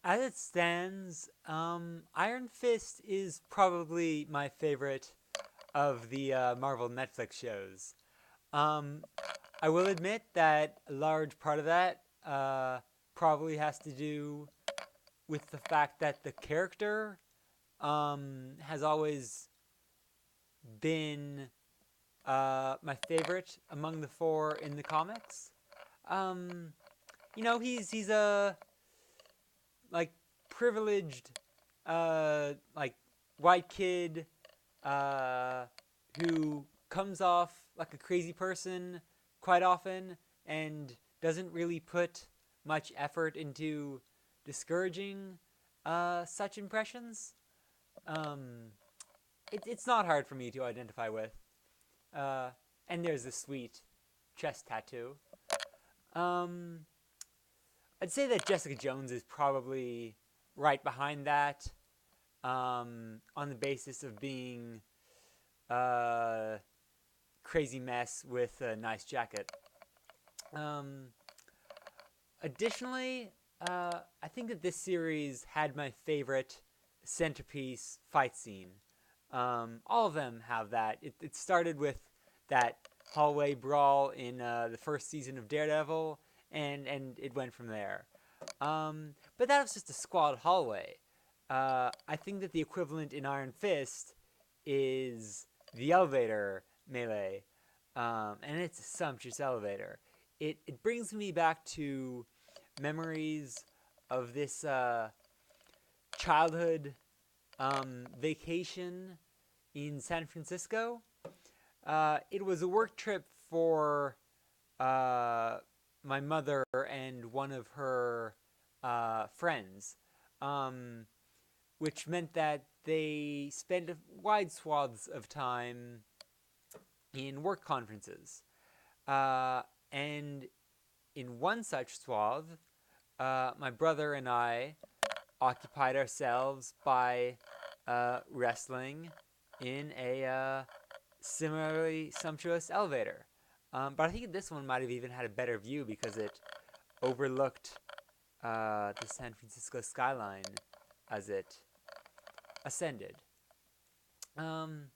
As it stands, Iron Fist is probably my favorite of the Marvel Netflix shows. Um, I will admit that a large part of that probably has to do with the fact that the character has always been my favorite among the four in the comics. Um, he's a like privileged like white kid uh, who comes off like a crazy person quite often and doesn't really put much effort into discouraging such impressions. Um, it's not hard for me to identify with. Uh, and there's the sweet chest tattoo. Um, I'd say that Jessica Jones is probably right behind that on the basis of being a crazy mess with a nice jacket. Um, Additionally, I think that this series had my favorite centerpiece fight scene. All of them have that. It started with that hallway brawl in the first season of Daredevil, and it went from there. But that was just a squad hallway. I think that the equivalent in Iron Fist is the elevator melee, and it's a sumptuous elevator. It brings me back to memories of this childhood vacation in San Francisco. It was a work trip for uh, my mother and one of her friends, um, which meant that they spent wide swaths of time in work conferences. And in one such swath, my brother and I occupied ourselves by wrestling in a similarly sumptuous elevator. But I think this one might have even had a better view because it overlooked the San Francisco skyline as it ascended. Um,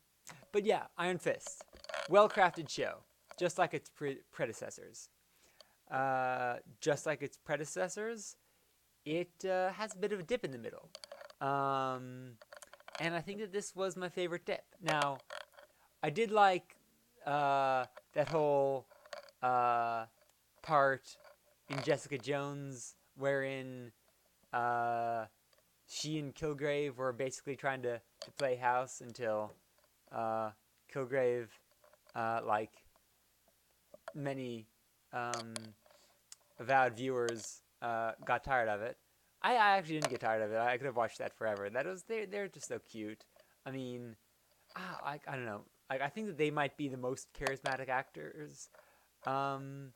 but yeah, Iron Fist. Well crafted show, just like its predecessors. Just like its predecessors, it has a bit of a dip in the middle. Um, and I think that this was my favorite dip. Now, I did like that whole uh, part in Jessica Jones wherein uh, she and Kilgrave were basically trying to play house until uh, Kilgrave, like many um, avowed viewers, got tired of it. I actually didn't get tired of it. I could have watched that forever. They're just so cute. I mean, I don't know. I think that they might be the most charismatic actors um,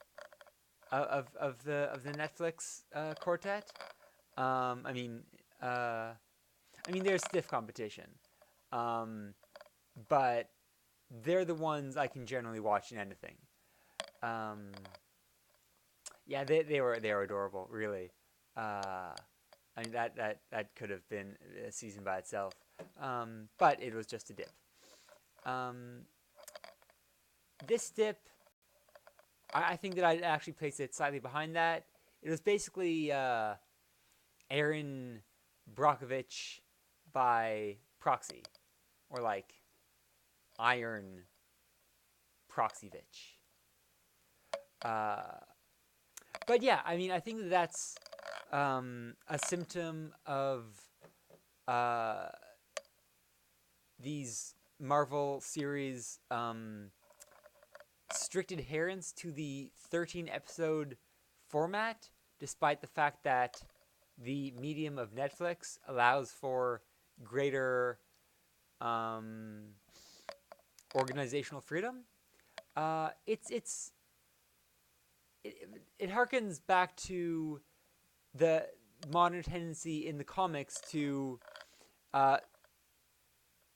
of the Netflix quartet. I mean, uh, there's stiff competition, um, but they're the ones I can generally watch in anything. Um, yeah, they were adorable, really. That could have been a season by itself, but it was just a dip. Um, this dip, I think that I'd actually place it slightly behind that. It was basically Aaron Brockovich by proxy, or like Iron Proxyvich. Uh, but yeah, I think that that's a symptom of uh, these Marvel series strict adherence to the 13 episode format, despite the fact that the medium of Netflix allows for greater um, organizational freedom. It's it harkens back to the modern tendency in the comics to uh,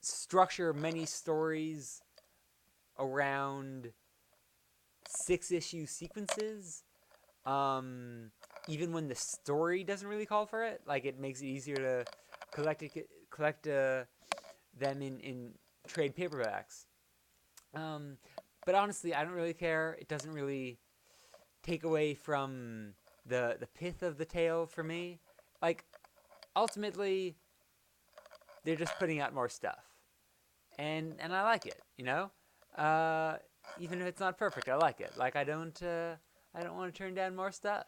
structure many stories around 6 issue sequences, um, even when the story doesn't really call for it. Like it makes it easier to collect them in trade paperbacks. Um, but honestly, I don't really care. It doesn't really take away from the pith of the tale for me. Like ultimately, they're just putting out more stuff, and I like it. Uh, even if it's not perfect, I like it. Like I don't want to turn down more stuff.